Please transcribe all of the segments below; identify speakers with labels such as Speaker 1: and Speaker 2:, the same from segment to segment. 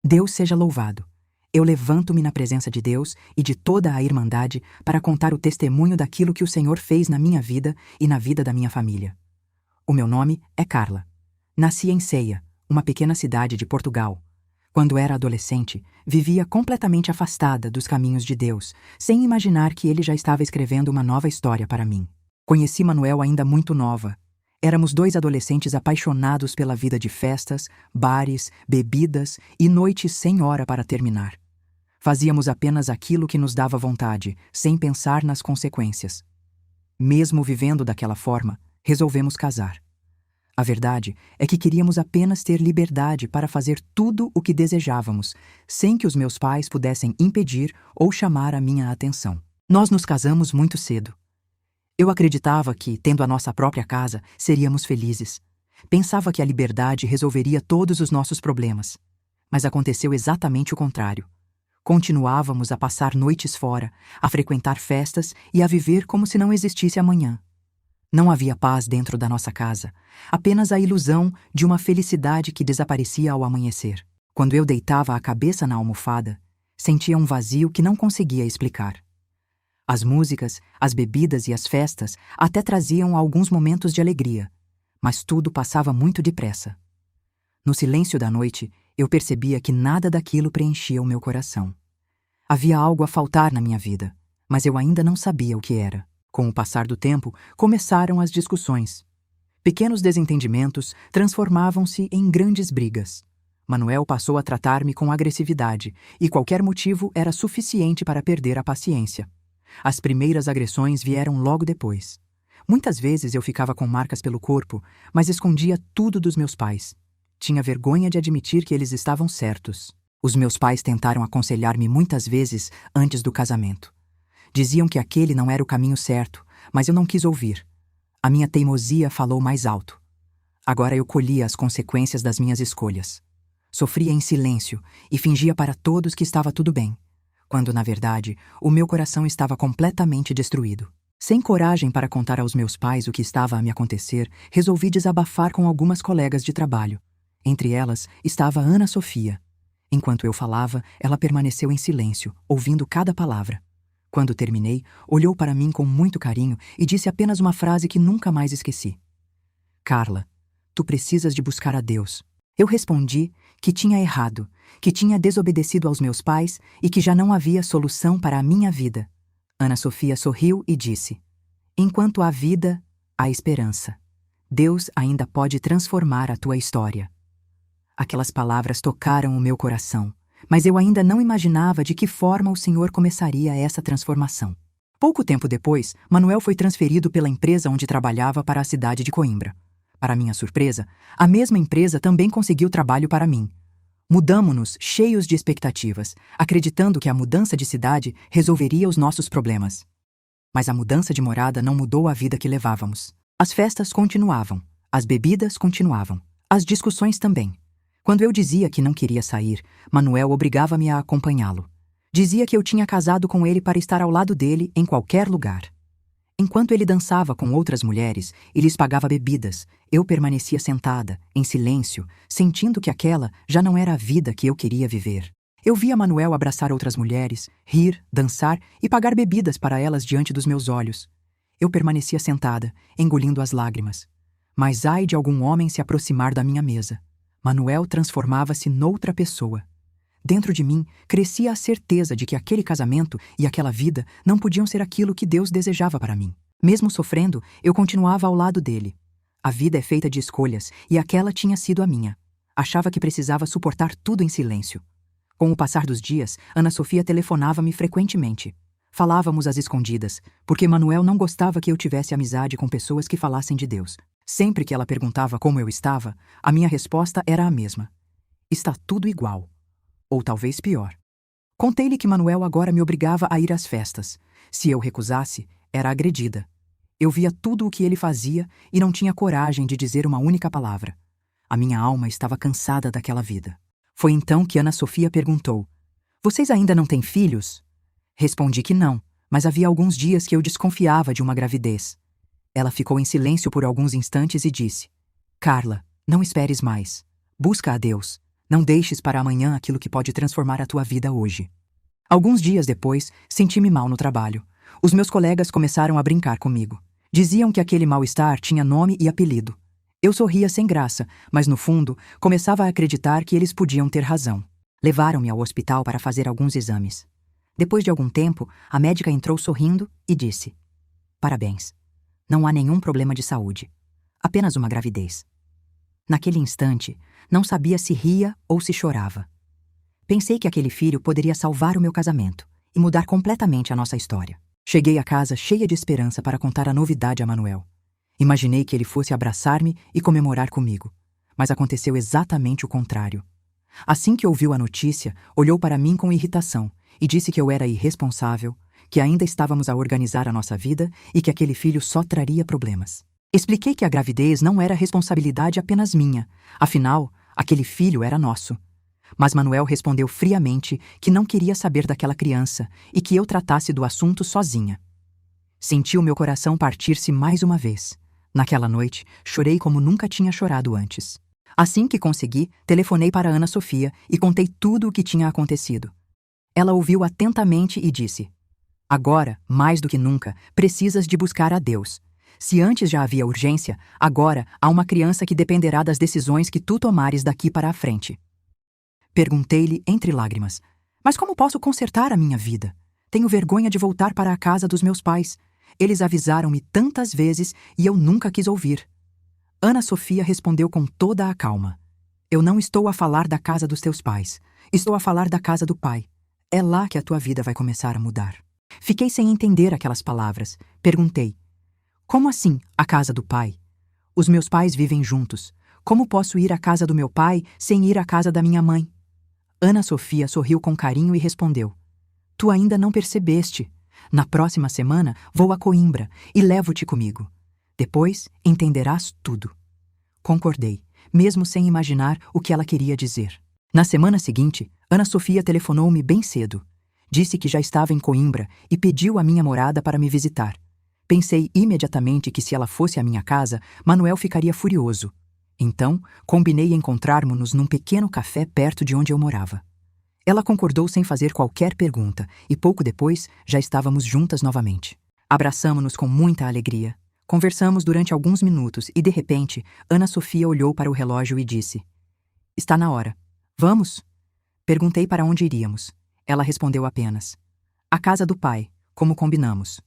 Speaker 1: Deus seja louvado. Eu levanto-me na presença de Deus e de toda a Irmandade para contar o testemunho daquilo que o Senhor fez na minha vida e na vida da minha família. O meu nome é Carla. Nasci em Ceia, uma pequena cidade de Portugal. Quando era adolescente, vivia completamente afastada dos caminhos de Deus, sem imaginar que Ele já estava escrevendo uma nova história para mim. Conheci Manuel ainda muito nova. Éramos dois adolescentes apaixonados pela vida de festas, bares, bebidas e noites sem hora para terminar. Fazíamos apenas aquilo que nos dava vontade, sem pensar nas consequências. Mesmo vivendo daquela forma, resolvemos casar. A verdade é que queríamos apenas ter liberdade para fazer tudo o que desejávamos, sem que os meus pais pudessem impedir ou chamar a minha atenção. Nós nos casamos muito cedo. Eu acreditava que, tendo a nossa própria casa, seríamos felizes. Pensava que a liberdade resolveria todos os nossos problemas. Mas aconteceu exatamente o contrário. Continuávamos a passar noites fora, a frequentar festas e a viver como se não existisse amanhã. Não havia paz dentro da nossa casa, apenas a ilusão de uma felicidade que desaparecia ao amanhecer. Quando eu deitava a cabeça na almofada, sentia um vazio que não conseguia explicar. As músicas, as bebidas e as festas até traziam alguns momentos de alegria, mas tudo passava muito depressa. No silêncio da noite, eu percebia que nada daquilo preenchia o meu coração. Havia algo a faltar na minha vida, mas eu ainda não sabia o que era. Com o passar do tempo, começaram as discussões. Pequenos desentendimentos transformavam-se em grandes brigas. Manuel passou a tratar-me com agressividade, e qualquer motivo era suficiente para perder a paciência. As primeiras agressões vieram logo depois. Muitas vezes eu ficava com marcas pelo corpo, mas escondia tudo dos meus pais. Tinha vergonha de admitir que eles estavam certos. Os meus pais tentaram aconselhar-me muitas vezes antes do casamento. Diziam que aquele não era o caminho certo, mas eu não quis ouvir. A minha teimosia falou mais alto. Agora eu colhia as consequências das minhas escolhas. Sofria em silêncio e fingia para todos que estava tudo bem, quando, na verdade, o meu coração estava completamente destruído. Sem coragem para contar aos meus pais o que estava a me acontecer, resolvi desabafar com algumas colegas de trabalho. Entre elas estava Ana Sofia. Enquanto eu falava, ela permaneceu em silêncio, ouvindo cada palavra. Quando terminei, olhou para mim com muito carinho e disse apenas uma frase que nunca mais esqueci. Carla, tu precisas de buscar a Deus. Eu respondi que tinha errado, que tinha desobedecido aos meus pais e que já não havia solução para a minha vida. Ana Sofia sorriu e disse: enquanto há vida, há esperança. Deus ainda pode transformar a tua história. Aquelas palavras tocaram o meu coração, mas eu ainda não imaginava de que forma o Senhor começaria essa transformação. Pouco tempo depois, Manuel foi transferido pela empresa onde trabalhava para a cidade de Coimbra. Para minha surpresa, a mesma empresa também conseguiu trabalho para mim. Mudamo-nos cheios de expectativas, acreditando que a mudança de cidade resolveria os nossos problemas. Mas a mudança de morada não mudou a vida que levávamos. As festas continuavam, as bebidas continuavam, as discussões também. Quando eu dizia que não queria sair, Manuel obrigava-me a acompanhá-lo. Dizia que eu tinha casado com ele para estar ao lado dele em qualquer lugar. Enquanto ele dançava com outras mulheres e lhes pagava bebidas, eu permanecia sentada, em silêncio, sentindo que aquela já não era a vida que eu queria viver. Eu via Manuel abraçar outras mulheres, rir, dançar e pagar bebidas para elas diante dos meus olhos. Eu permanecia sentada, engolindo as lágrimas. Mas ai de algum homem se aproximar da minha mesa. Manuel transformava-se noutra pessoa. Dentro de mim, crescia a certeza de que aquele casamento e aquela vida não podiam ser aquilo que Deus desejava para mim. Mesmo sofrendo, eu continuava ao lado dele. A vida é feita de escolhas, e aquela tinha sido a minha. Achava que precisava suportar tudo em silêncio. Com o passar dos dias, Ana Sofia telefonava-me frequentemente. Falávamos às escondidas, porque Manuel não gostava que eu tivesse amizade com pessoas que falassem de Deus. Sempre que ela perguntava como eu estava, a minha resposta era a mesma. Está tudo igual. Ou talvez pior. Contei-lhe que Manuel agora me obrigava a ir às festas. Se eu recusasse, era agredida. Eu via tudo o que ele fazia e não tinha coragem de dizer uma única palavra. A minha alma estava cansada daquela vida. Foi então que Ana Sofia perguntou: vocês ainda não têm filhos? Respondi que não, mas havia alguns dias que eu desconfiava de uma gravidez. Ela ficou em silêncio por alguns instantes e disse: Carla, não esperes mais. Busca a Deus. Não deixes para amanhã aquilo que pode transformar a tua vida hoje. Alguns dias depois, senti-me mal no trabalho. Os meus colegas começaram a brincar comigo. Diziam que aquele mal-estar tinha nome e apelido. Eu sorria sem graça, mas no fundo, começava a acreditar que eles podiam ter razão. Levaram-me ao hospital para fazer alguns exames. Depois de algum tempo, a médica entrou sorrindo e disse: "Parabéns. Não há nenhum problema de saúde. Apenas uma gravidez." Naquele instante, não sabia se ria ou se chorava. Pensei que aquele filho poderia salvar o meu casamento e mudar completamente a nossa história. Cheguei a casa cheia de esperança para contar a novidade a Manuel. Imaginei que ele fosse abraçar-me e comemorar comigo, mas aconteceu exatamente o contrário. Assim que ouviu a notícia, olhou para mim com irritação e disse que eu era irresponsável, que ainda estávamos a organizar a nossa vida e que aquele filho só traria problemas. Expliquei que a gravidez não era responsabilidade apenas minha, afinal, aquele filho era nosso. Mas Manuel respondeu friamente que não queria saber daquela criança e que eu tratasse do assunto sozinha. Senti o meu coração partir-se mais uma vez. Naquela noite, chorei como nunca tinha chorado antes. Assim que consegui, telefonei para Ana Sofia e contei tudo o que tinha acontecido. Ela ouviu atentamente e disse: "Agora, mais do que nunca, precisas de buscar a Deus. Se antes já havia urgência, agora há uma criança que dependerá das decisões que tu tomares daqui para a frente." Perguntei-lhe entre lágrimas: "Mas como posso consertar a minha vida? Tenho vergonha de voltar para a casa dos meus pais. Eles avisaram-me tantas vezes e eu nunca quis ouvir." Ana Sofia respondeu com toda a calma: "Eu não estou a falar da casa dos teus pais. Estou a falar da casa do Pai. É lá que a tua vida vai começar a mudar." Fiquei sem entender aquelas palavras. Perguntei: "Como assim, a casa do Pai? Os meus pais vivem juntos. Como posso ir à casa do meu pai sem ir à casa da minha mãe?" Ana Sofia sorriu com carinho e respondeu: "Tu ainda não percebeste. Na próxima semana vou a Coimbra e levo-te comigo. Depois entenderás tudo." Concordei, mesmo sem imaginar o que ela queria dizer. Na semana seguinte, Ana Sofia telefonou-me bem cedo. Disse que já estava em Coimbra e pediu a minha morada para me visitar. Pensei imediatamente que se ela fosse à minha casa, Manuel ficaria furioso. Então, combinei encontrarmos-nos num pequeno café perto de onde eu morava. Ela concordou sem fazer qualquer pergunta e pouco depois já estávamos juntas novamente. Abraçamo-nos com muita alegria. Conversamos durante alguns minutos e, de repente, Ana Sofia olhou para o relógio e disse: "Está na hora. Vamos?" Perguntei para onde iríamos. Ela respondeu apenas: "À casa do pai, como combinamos."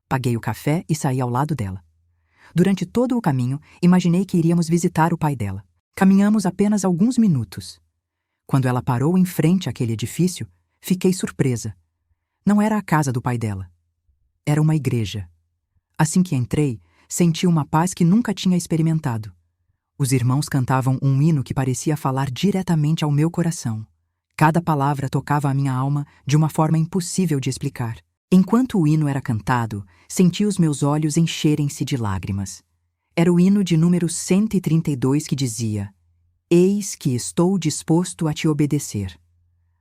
Speaker 1: Paguei o café e saí ao lado dela. Durante todo o caminho, imaginei que iríamos visitar o pai dela. Caminhamos apenas alguns minutos. Quando ela parou em frente àquele edifício, fiquei surpresa. Não era a casa do pai dela. Era uma igreja. Assim que entrei, senti uma paz que nunca tinha experimentado. Os irmãos cantavam um hino que parecia falar diretamente ao meu coração. Cada palavra tocava a minha alma de uma forma impossível de explicar. Enquanto o hino era cantado, senti os meus olhos encherem-se de lágrimas. Era o hino de número 132 que dizia: "Eis que estou disposto a te obedecer,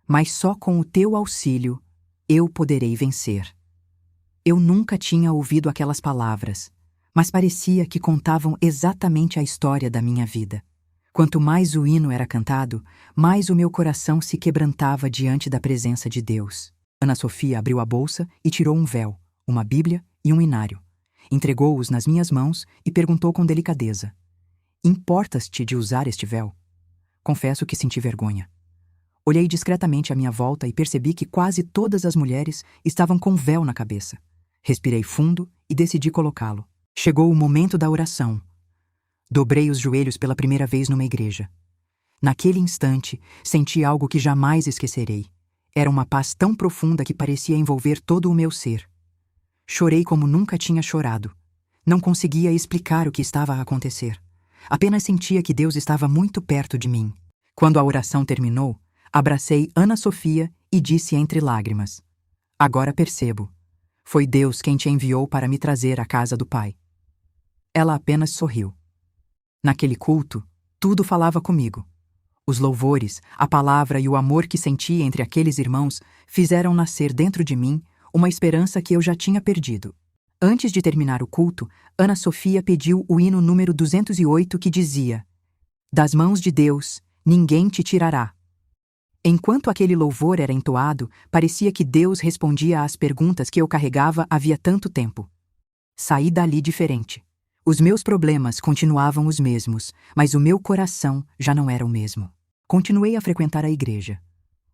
Speaker 1: mas só com o teu auxílio eu poderei vencer." Eu nunca tinha ouvido aquelas palavras, mas parecia que contavam exatamente a história da minha vida. Quanto mais o hino era cantado, mais o meu coração se quebrantava diante da presença de Deus. Ana Sofia abriu a bolsa e tirou um véu, uma Bíblia e um inário. Entregou-os nas minhas mãos e perguntou com delicadeza: "Importas-te de usar este véu?" Confesso que senti vergonha. Olhei discretamente à minha volta e percebi que quase todas as mulheres estavam com véu na cabeça. Respirei fundo e decidi colocá-lo. Chegou o momento da oração. Dobrei os joelhos pela primeira vez numa igreja. Naquele instante, senti algo que jamais esquecerei. Era uma paz tão profunda que parecia envolver todo o meu ser. Chorei como nunca tinha chorado. Não conseguia explicar o que estava a acontecer. Apenas sentia que Deus estava muito perto de mim. Quando a oração terminou, abracei Ana Sofia e disse entre lágrimas: "Agora percebo. Foi Deus quem te enviou para me trazer à casa do Pai." Ela apenas sorriu. Naquele culto, tudo falava comigo. Os louvores, a palavra e o amor que senti entre aqueles irmãos fizeram nascer dentro de mim uma esperança que eu já tinha perdido. Antes de terminar o culto, Ana Sofia pediu o hino número 208 que dizia: "Das mãos de Deus, ninguém te tirará. Enquanto aquele louvor era entoado, parecia que Deus respondia às perguntas que eu carregava havia tanto tempo. Saí dali diferente. Os meus problemas continuavam os mesmos, mas o meu coração já não era o mesmo. Continuei a frequentar a igreja.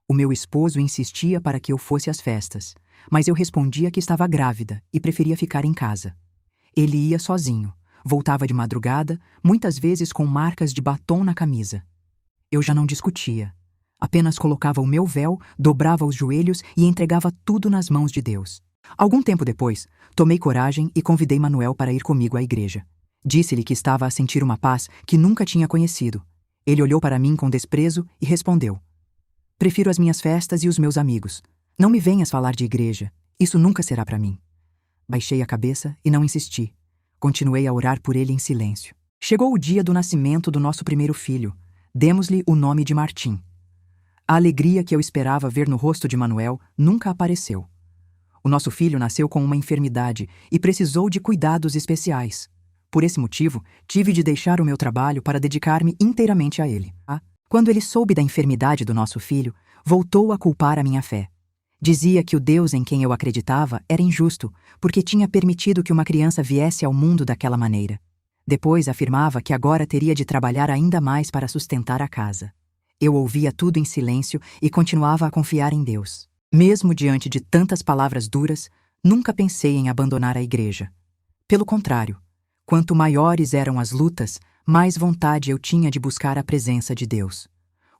Speaker 1: O meu esposo insistia para que eu fosse às festas, mas eu respondia que estava grávida e preferia ficar em casa. Ele ia sozinho, voltava de madrugada, muitas vezes com marcas de batom na camisa. Eu já não discutia. Apenas colocava o meu véu, dobrava os joelhos e entregava tudo nas mãos de Deus. Algum tempo depois, tomei coragem e convidei Manuel para ir comigo à igreja. Disse-lhe que estava a sentir uma paz que nunca tinha conhecido. Ele olhou para mim com desprezo e respondeu: "Prefiro as minhas festas e os meus amigos. Não me venhas falar de igreja. Isso nunca será para mim." Baixei a cabeça e não insisti. Continuei a orar por ele em silêncio. Chegou o dia do nascimento do nosso primeiro filho. Demos-lhe o nome de Martim. A alegria que eu esperava ver no rosto de Manuel nunca apareceu. O nosso filho nasceu com uma enfermidade e precisou de cuidados especiais. Por esse motivo, tive de deixar o meu trabalho para dedicar-me inteiramente a ele. Quando ele soube da enfermidade do nosso filho, voltou a culpar a minha fé. Dizia que o Deus em quem eu acreditava era injusto, porque tinha permitido que uma criança viesse ao mundo daquela maneira. Depois afirmava que agora teria de trabalhar ainda mais para sustentar a casa. Eu ouvia tudo em silêncio e continuava a confiar em Deus. Mesmo diante de tantas palavras duras, nunca pensei em abandonar a igreja. Pelo contrário, quanto maiores eram as lutas, mais vontade eu tinha de buscar a presença de Deus.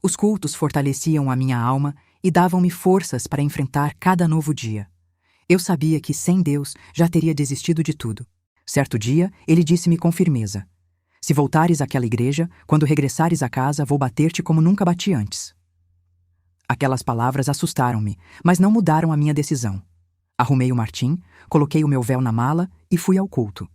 Speaker 1: Os cultos fortaleciam a minha alma e davam-me forças para enfrentar cada novo dia. Eu sabia que sem Deus já teria desistido de tudo. Certo dia, ele disse-me com firmeza: "Se voltares àquela igreja, quando regressares a casa, vou bater-te como nunca bati antes." Aquelas palavras assustaram-me, mas não mudaram a minha decisão. Arrumei o Martim, coloquei o meu véu na mala e fui ao culto.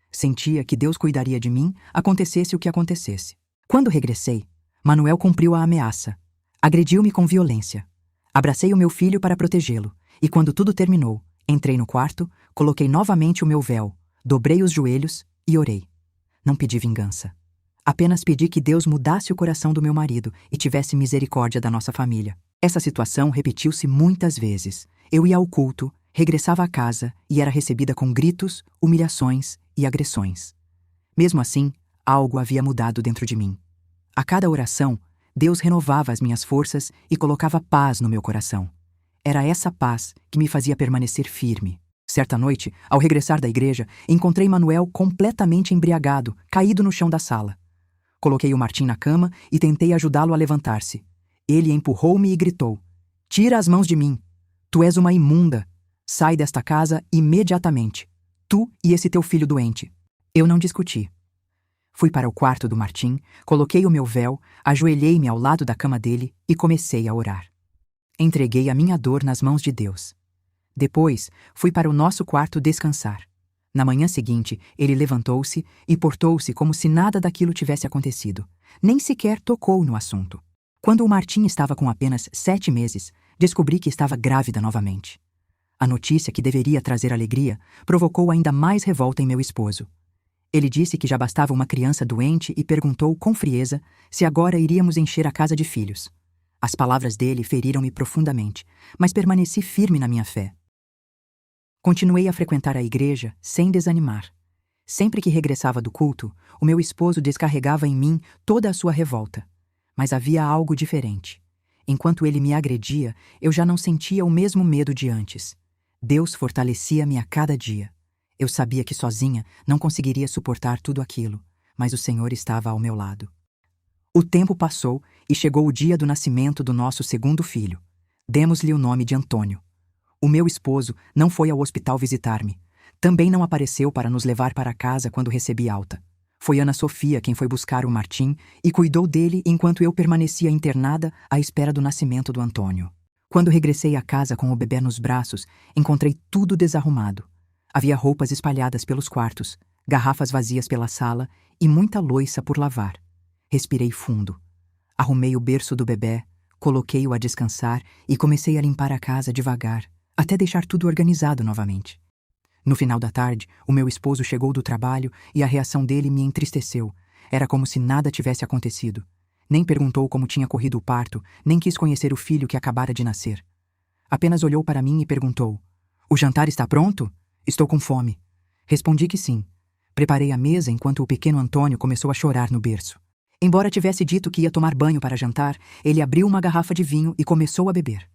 Speaker 1: Sentia que Deus cuidaria de mim, acontecesse o que acontecesse. Quando regressei, Manuel cumpriu a ameaça. Agrediu-me com violência. Abracei o meu filho para protegê-lo, e quando tudo terminou, entrei no quarto, coloquei novamente o meu véu, dobrei os joelhos e orei. Não pedi vingança. Apenas pedi que Deus mudasse o coração do meu marido e tivesse misericórdia da nossa família. Essa situação repetiu-se muitas vezes. Eu ia ao culto, regressava à casa e era recebida com gritos, humilhações e agressões. Mesmo assim, algo havia mudado dentro de mim. A cada oração, Deus renovava as minhas forças e colocava paz no meu coração. Era essa paz que me fazia permanecer firme. Certa noite, ao regressar da igreja, encontrei Manuel completamente embriagado, caído no chão da sala. Coloquei o Martim na cama e tentei ajudá-lo a levantar-se. Ele empurrou-me e gritou: "Tira as mãos de mim! Tu és uma imunda! Sai desta casa imediatamente! Tu e esse teu filho doente!" Eu não discuti. Fui para o quarto do Martim, coloquei o meu véu, ajoelhei-me ao lado da cama dele e comecei a orar. Entreguei a minha dor nas mãos de Deus. Depois, fui para o nosso quarto descansar. Na manhã seguinte, ele levantou-se e portou-se como se nada daquilo tivesse acontecido. Nem sequer tocou no assunto. Quando o Martim estava com apenas 7 meses, descobri que estava grávida novamente. A notícia, que deveria trazer alegria, provocou ainda mais revolta em meu esposo. Ele disse que já bastava uma criança doente e perguntou com frieza se agora iríamos encher a casa de filhos. As palavras dele feriram-me profundamente, mas permaneci firme na minha fé. Continuei a frequentar a igreja sem desanimar. Sempre que regressava do culto, o meu esposo descarregava em mim toda a sua revolta. Mas havia algo diferente. Enquanto ele me agredia, eu já não sentia o mesmo medo de antes. Deus fortalecia-me a cada dia. Eu sabia que sozinha não conseguiria suportar tudo aquilo, mas o Senhor estava ao meu lado. O tempo passou e chegou o dia do nascimento do nosso segundo filho. Demos-lhe o nome de Antônio. O meu esposo não foi ao hospital visitar-me. Também não apareceu para nos levar para casa quando recebi alta. Foi Ana Sofia quem foi buscar o Martim e cuidou dele enquanto eu permanecia internada à espera do nascimento do Antônio. Quando regressei à casa com o bebê nos braços, encontrei tudo desarrumado. Havia roupas espalhadas pelos quartos, garrafas vazias pela sala e muita louça por lavar. Respirei fundo. Arrumei o berço do bebê, coloquei-o a descansar e comecei a limpar a casa devagar, até deixar tudo organizado novamente. No final da tarde, o meu esposo chegou do trabalho e a reação dele me entristeceu. Era como se nada tivesse acontecido. Nem perguntou como tinha corrido o parto, nem quis conhecer o filho que acabara de nascer. Apenas olhou para mim e perguntou: "O jantar está pronto? Estou com fome." Respondi que sim. Preparei a mesa enquanto o pequeno Antônio começou a chorar no berço. Embora tivesse dito que ia tomar banho para jantar, ele abriu uma garrafa de vinho e começou a beber.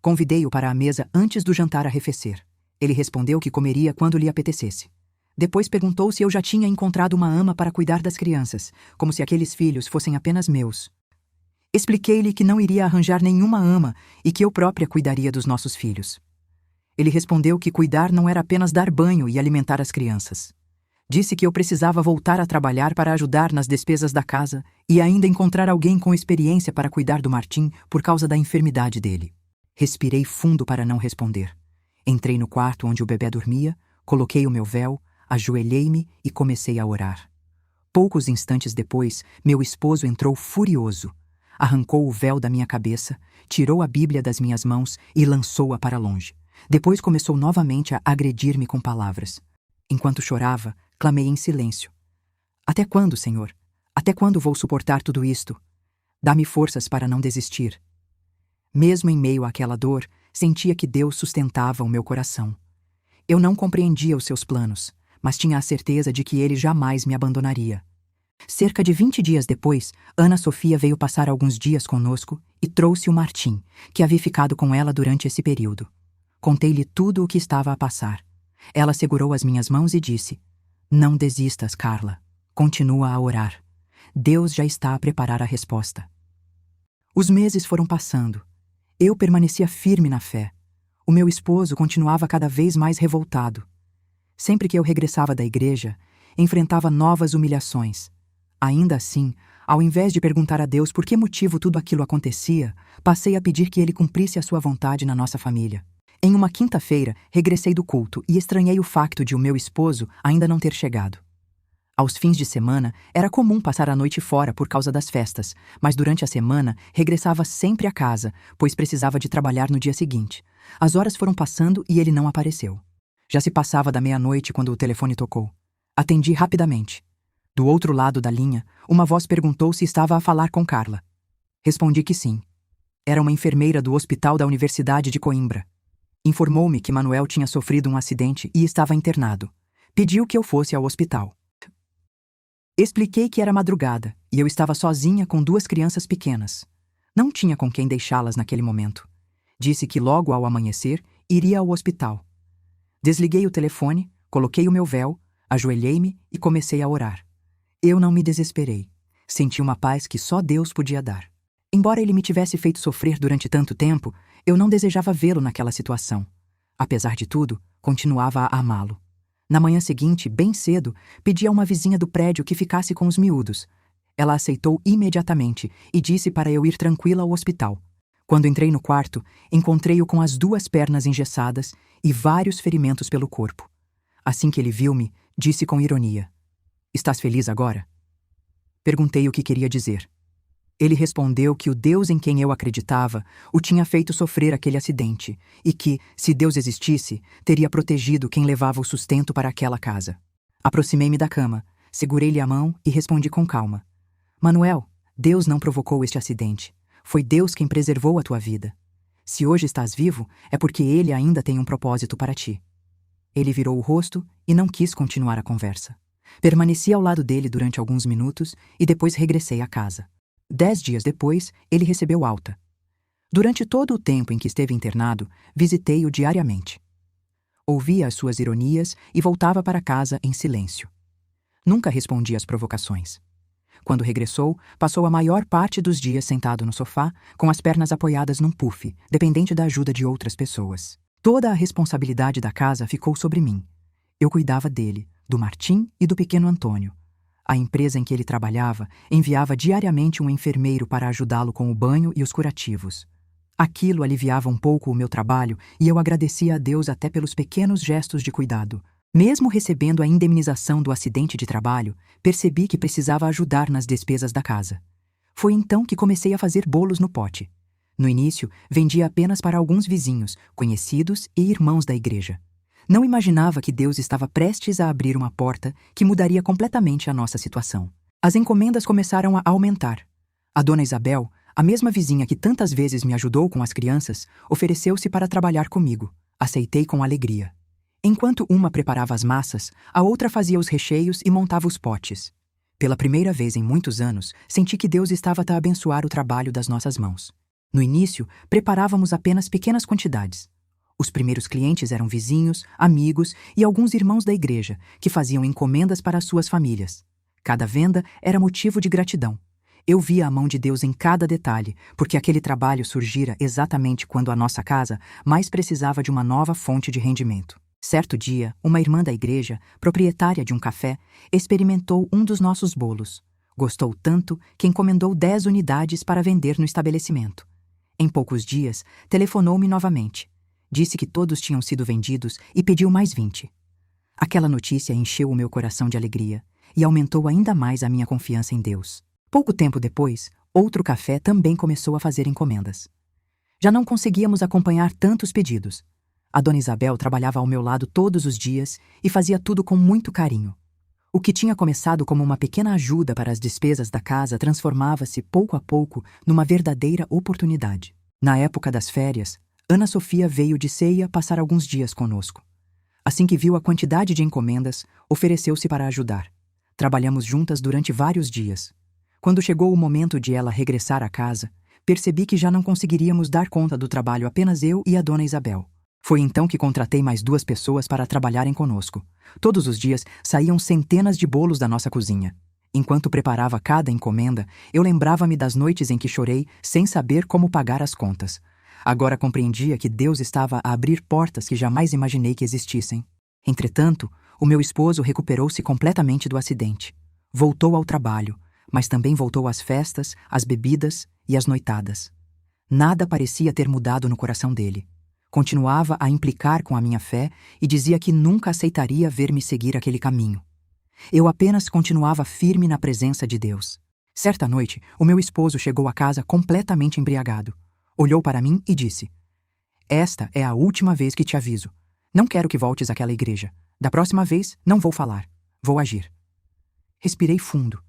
Speaker 1: Convidei-o para a mesa antes do jantar arrefecer. Ele respondeu que comeria quando lhe apetecesse. Depois perguntou se eu já tinha encontrado uma ama para cuidar das crianças, como se aqueles filhos fossem apenas meus. Expliquei-lhe que não iria arranjar nenhuma ama e que eu própria cuidaria dos nossos filhos. Ele respondeu que cuidar não era apenas dar banho e alimentar as crianças. Disse que eu precisava voltar a trabalhar para ajudar nas despesas da casa e ainda encontrar alguém com experiência para cuidar do Martim por causa da enfermidade dele. Respirei fundo para não responder. Entrei no quarto onde o bebê dormia, coloquei o meu véu, ajoelhei-me e comecei a orar. Poucos instantes depois, meu esposo entrou furioso. Arrancou o véu da minha cabeça, tirou a Bíblia das minhas mãos e lançou-a para longe. Depois começou novamente a agredir-me com palavras. Enquanto chorava, clamei em silêncio: "Até quando, Senhor? Até quando vou suportar tudo isto? Dá-me forças para não desistir." Mesmo em meio àquela dor, sentia que Deus sustentava o meu coração. Eu não compreendia os seus planos, mas tinha a certeza de que ele jamais me abandonaria. Cerca de 20 dias depois, Ana Sofia veio passar alguns dias conosco e trouxe o Martim, que havia ficado com ela durante esse período. Contei-lhe tudo o que estava a passar. Ela segurou as minhas mãos e disse: "Não desistas, Carla. Continua a orar. Deus já está a preparar a resposta." Os meses foram passando. Eu permanecia firme na fé. O meu esposo continuava cada vez mais revoltado. Sempre que eu regressava da igreja, enfrentava novas humilhações. Ainda assim, ao invés de perguntar a Deus por que motivo tudo aquilo acontecia, passei a pedir que ele cumprisse a sua vontade na nossa família. Em uma quinta-feira, regressei do culto e estranhei o facto de o meu esposo ainda não ter chegado. Aos fins de semana, era comum passar a noite fora por causa das festas, mas durante a semana regressava sempre a casa, pois precisava de trabalhar no dia seguinte. As horas foram passando e ele não apareceu. Já se passava da meia-noite quando o telefone tocou. Atendi rapidamente. Do outro lado da linha, uma voz perguntou se estava a falar com Carla. Respondi que sim. Era uma enfermeira do hospital da Universidade de Coimbra. Informou-me que Manuel tinha sofrido um acidente e estava internado. Pediu que eu fosse ao hospital. Expliquei que era madrugada e eu estava sozinha com 2 crianças pequenas. Não tinha com quem deixá-las naquele momento. Disse que logo ao amanhecer iria ao hospital. Desliguei o telefone, coloquei o meu véu, ajoelhei-me e comecei a orar. Eu não me desesperei. Senti uma paz que só Deus podia dar. Embora ele me tivesse feito sofrer durante tanto tempo, eu não desejava vê-lo naquela situação. Apesar de tudo, continuava a amá-lo. Na manhã seguinte, bem cedo, pedi a uma vizinha do prédio que ficasse com os miúdos. Ela aceitou imediatamente e disse para eu ir tranquila ao hospital. Quando entrei no quarto, encontrei-o com as 2 pernas engessadas e vários ferimentos pelo corpo. Assim que ele viu-me, disse com ironia: "Estás feliz agora?" Perguntei o que queria dizer. Ele respondeu que o Deus em quem eu acreditava o tinha feito sofrer aquele acidente e que, se Deus existisse, teria protegido quem levava o sustento para aquela casa. Aproximei-me da cama, segurei-lhe a mão e respondi com calma: "Manuel, Deus não provocou este acidente. Foi Deus quem preservou a tua vida. Se hoje estás vivo, é porque Ele ainda tem um propósito para ti." Ele virou o rosto e não quis continuar a conversa. Permaneci ao lado dele durante alguns minutos e depois regressei à casa. 10 dias depois, ele recebeu alta. Durante todo o tempo em que esteve internado, visitei-o diariamente. Ouvia as suas ironias e voltava para casa em silêncio. Nunca respondia às provocações. Quando regressou, passou a maior parte dos dias sentado no sofá, com as pernas apoiadas num puff, dependente da ajuda de outras pessoas. Toda a responsabilidade da casa ficou sobre mim. Eu cuidava dele, do Martim e do pequeno Antônio. A empresa em que ele trabalhava enviava diariamente um enfermeiro para ajudá-lo com o banho e os curativos. Aquilo aliviava um pouco o meu trabalho e eu agradecia a Deus até pelos pequenos gestos de cuidado. Mesmo recebendo a indemnização do acidente de trabalho, percebi que precisava ajudar nas despesas da casa. Foi então que comecei a fazer bolos no pote. No início, vendia apenas para alguns vizinhos, conhecidos e irmãos da igreja. Não imaginava que Deus estava prestes a abrir uma porta que mudaria completamente a nossa situação. As encomendas começaram a aumentar. A dona Isabel, a mesma vizinha que tantas vezes me ajudou com as crianças, ofereceu-se para trabalhar comigo. Aceitei com alegria. Enquanto uma preparava as massas, a outra fazia os recheios e montava os potes. Pela primeira vez em muitos anos, senti que Deus estava a abençoar o trabalho das nossas mãos. No início, preparávamos apenas pequenas quantidades. Os primeiros clientes eram vizinhos, amigos e alguns irmãos da igreja, que faziam encomendas para as suas famílias. Cada venda era motivo de gratidão. Eu via a mão de Deus em cada detalhe, porque aquele trabalho surgira exatamente quando a nossa casa mais precisava de uma nova fonte de rendimento. Certo dia, uma irmã da igreja, proprietária de um café, experimentou um dos nossos bolos. Gostou tanto que encomendou 10 unidades para vender no estabelecimento. Em poucos dias, telefonou-me novamente. Disse que todos tinham sido vendidos e pediu mais 20. Aquela notícia encheu o meu coração de alegria e aumentou ainda mais a minha confiança em Deus. Pouco tempo depois, outro café também começou a fazer encomendas. Já não conseguíamos acompanhar tantos pedidos. A dona Isabel trabalhava ao meu lado todos os dias e fazia tudo com muito carinho. O que tinha começado como uma pequena ajuda para as despesas da casa transformava-se, pouco a pouco, numa verdadeira oportunidade. Na época das férias, Ana Sofia veio de Ceia passar alguns dias conosco. Assim que viu a quantidade de encomendas, ofereceu-se para ajudar. Trabalhamos juntas durante vários dias. Quando chegou o momento de ela regressar à casa, percebi que já não conseguiríamos dar conta do trabalho apenas eu e a dona Isabel. Foi então que contratei mais 2 pessoas para trabalharem conosco. Todos os dias saíam centenas de bolos da nossa cozinha. Enquanto preparava cada encomenda, eu lembrava-me das noites em que chorei sem saber como pagar as contas. Agora compreendia que Deus estava a abrir portas que jamais imaginei que existissem. Entretanto, o meu esposo recuperou-se completamente do acidente. Voltou ao trabalho, mas também voltou às festas, às bebidas e às noitadas. Nada parecia ter mudado no coração dele. Continuava a implicar com a minha fé e dizia que nunca aceitaria ver-me seguir aquele caminho. Eu apenas continuava firme na presença de Deus. Certa noite, o meu esposo chegou a casa completamente embriagado. Olhou para mim e disse: "Esta é a última vez que te aviso. Não quero que voltes àquela igreja. Da próxima vez, não vou falar. Vou agir." Respirei fundo.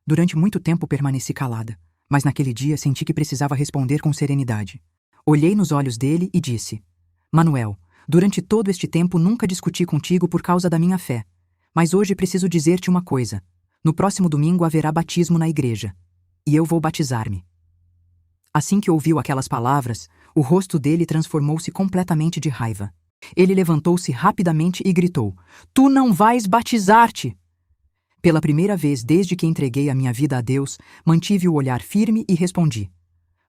Speaker 1: Durante muito tempo permaneci calada, mas naquele dia senti que precisava responder com serenidade. Olhei nos olhos dele e disse: "Manuel, durante todo este tempo nunca discuti contigo por causa da minha fé, mas hoje preciso dizer-te uma coisa. No próximo domingo haverá batismo na igreja, e eu vou batizar-me." Assim que ouviu aquelas palavras, o rosto dele transformou-se completamente de raiva. Ele levantou-se rapidamente e gritou: "Tu não vais batizar-te!" Pela primeira vez desde que entreguei a minha vida a Deus, mantive o olhar firme e respondi: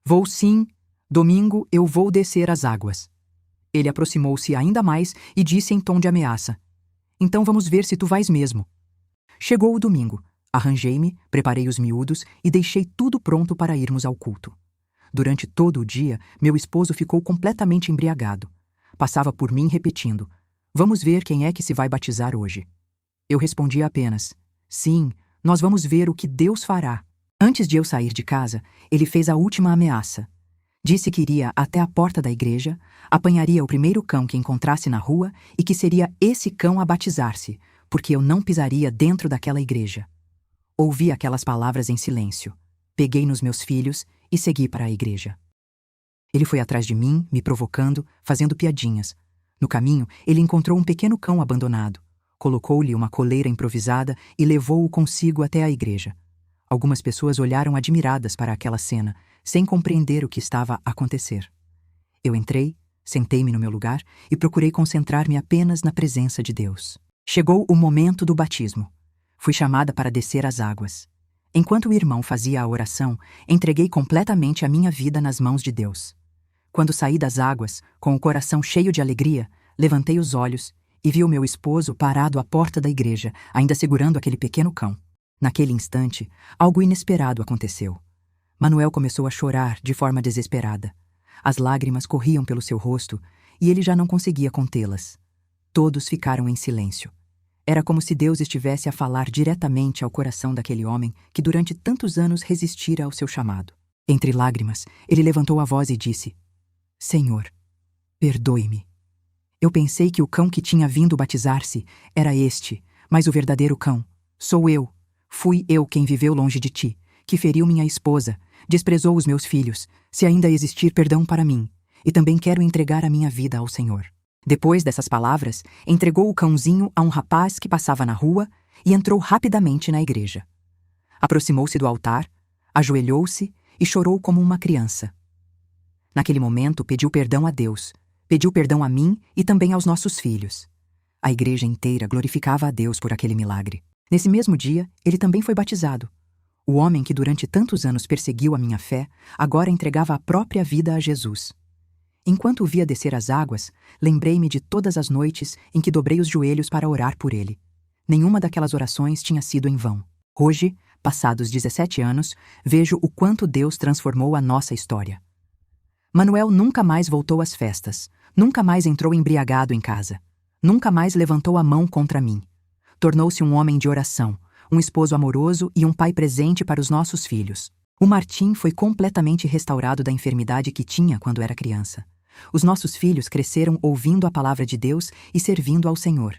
Speaker 1: "Vou sim, domingo eu vou descer as águas." Ele aproximou-se ainda mais e disse em tom de ameaça: "Então vamos ver se tu vais mesmo." Chegou o domingo, arranjei-me, preparei os miúdos e deixei tudo pronto para irmos ao culto. Durante todo o dia, meu esposo ficou completamente embriagado. Passava por mim repetindo: "Vamos ver quem é que se vai batizar hoje." Eu respondia apenas: "Sim, nós vamos ver o que Deus fará." Antes de eu sair de casa, ele fez a última ameaça. Disse que iria até a porta da igreja, apanharia o primeiro cão que encontrasse na rua e que seria esse cão a batizar-se, porque eu não pisaria dentro daquela igreja. Ouvi aquelas palavras em silêncio. Peguei nos meus filhos e segui para a igreja. Ele foi atrás de mim, me provocando, fazendo piadinhas. No caminho, ele encontrou um pequeno cão abandonado. Colocou-lhe uma coleira improvisada e levou-o consigo até a igreja. Algumas pessoas olharam admiradas para aquela cena, sem compreender o que estava a acontecer. Eu entrei, sentei-me no meu lugar e procurei concentrar-me apenas na presença de Deus. Chegou o momento do batismo. Fui chamada para descer as águas. Enquanto o irmão fazia a oração, entreguei completamente a minha vida nas mãos de Deus. Quando saí das águas, com o coração cheio de alegria, levantei os olhos e vi o meu esposo parado à porta da igreja, ainda segurando aquele pequeno cão. Naquele instante, algo inesperado aconteceu. Manuel começou a chorar de forma desesperada. As lágrimas corriam pelo seu rosto e ele já não conseguia contê-las. Todos ficaram em silêncio. Era como se Deus estivesse a falar diretamente ao coração daquele homem que durante tantos anos resistira ao seu chamado. Entre lágrimas, ele levantou a voz e disse: "Senhor, perdoe-me. Eu pensei que o cão que tinha vindo batizar-se era este, mas o verdadeiro cão sou eu. Fui eu quem viveu longe de ti, que feriu minha esposa, desprezou os meus filhos, se ainda existir perdão para mim, e também quero entregar a minha vida ao Senhor. Depois dessas palavras, entregou o cãozinho a um rapaz que passava na rua e entrou rapidamente na igreja. Aproximou-se do altar, ajoelhou-se e chorou como uma criança. Naquele momento, pediu perdão a Deus, pediu perdão a mim e também aos nossos filhos. A igreja inteira glorificava a Deus por aquele milagre. Nesse mesmo dia, ele também foi batizado. O homem que durante tantos anos perseguiu a minha fé, agora entregava a própria vida a Jesus. Enquanto o via descer as águas, lembrei-me de todas as noites em que dobrei os joelhos para orar por ele. Nenhuma daquelas orações tinha sido em vão. Hoje, passados 17 anos, vejo o quanto Deus transformou a nossa história. Manuel nunca mais voltou às festas, nunca mais entrou embriagado em casa, nunca mais levantou a mão contra mim. Tornou-se um homem de oração, um esposo amoroso e um pai presente para os nossos filhos. O Martim foi completamente restaurado da enfermidade que tinha quando era criança. Os nossos filhos cresceram ouvindo a palavra de Deus e servindo ao Senhor.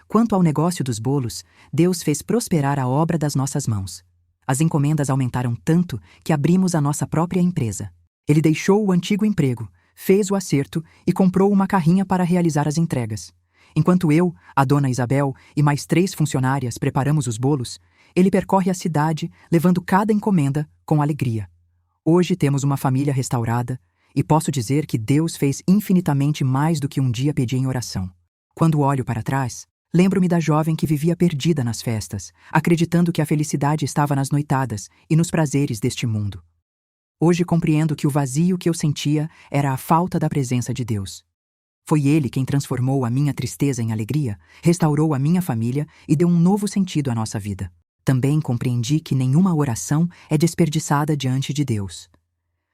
Speaker 1: Quanto ao negócio dos bolos, Deus fez prosperar a obra das nossas mãos. As encomendas aumentaram tanto que abrimos a nossa própria empresa. Ele deixou o antigo emprego, fez o acerto e comprou uma carrinha para realizar as entregas. Enquanto eu, a dona Isabel e mais 3 funcionárias preparamos os bolos, ele percorre a cidade, levando cada encomenda com alegria. Hoje temos uma família restaurada e posso dizer que Deus fez infinitamente mais do que um dia pedi em oração. Quando olho para trás, lembro-me da jovem que vivia perdida nas festas, acreditando que a felicidade estava nas noitadas e nos prazeres deste mundo. Hoje compreendo que o vazio que eu sentia era a falta da presença de Deus. Foi Ele quem transformou a minha tristeza em alegria, restaurou a minha família e deu um novo sentido à nossa vida. Também compreendi que nenhuma oração é desperdiçada diante de Deus.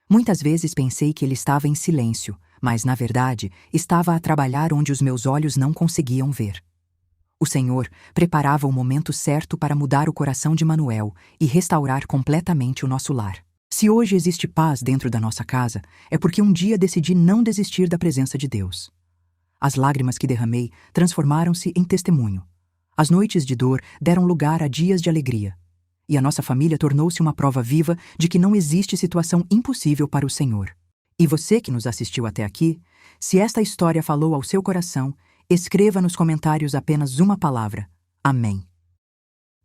Speaker 1: Muitas vezes pensei que Ele estava em silêncio, mas, na verdade, estava a trabalhar onde os meus olhos não conseguiam ver. O Senhor preparava o momento certo para mudar o coração de Manuel e restaurar completamente o nosso lar. Se hoje existe paz dentro da nossa casa, é porque um dia decidi não desistir da presença de Deus. As lágrimas que derramei transformaram-se em testemunho. As noites de dor deram lugar a dias de alegria. E a nossa família tornou-se uma prova viva de que não existe situação impossível para o Senhor. E você que nos assistiu até aqui, se esta história falou ao seu coração, escreva nos comentários apenas uma palavra: Amém.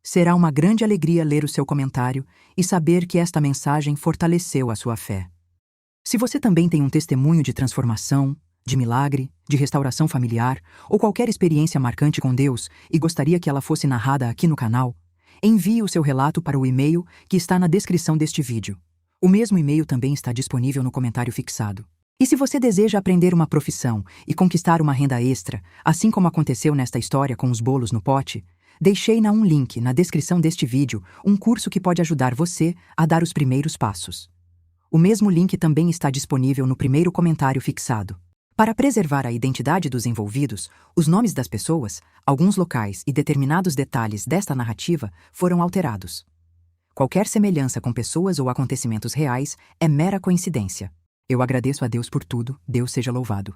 Speaker 1: Será uma grande alegria ler o seu comentário e saber que esta mensagem fortaleceu a sua fé. Se você também tem um testemunho de transformação, de milagre, de restauração familiar ou qualquer experiência marcante com Deus e gostaria que ela fosse narrada aqui no canal, envie o seu relato para o e-mail que está na descrição deste vídeo. O mesmo e-mail também está disponível no comentário fixado. E se você deseja aprender uma profissão e conquistar uma renda extra, assim como aconteceu nesta história com os bolos no pote, deixei um link na descrição deste vídeo um curso que pode ajudar você a dar os primeiros passos. O mesmo link também está disponível no primeiro comentário fixado. Para preservar a identidade dos envolvidos, os nomes das pessoas, alguns locais e determinados detalhes desta narrativa foram alterados. Qualquer semelhança com pessoas ou acontecimentos reais é mera coincidência. Eu agradeço a Deus por tudo, Deus seja louvado.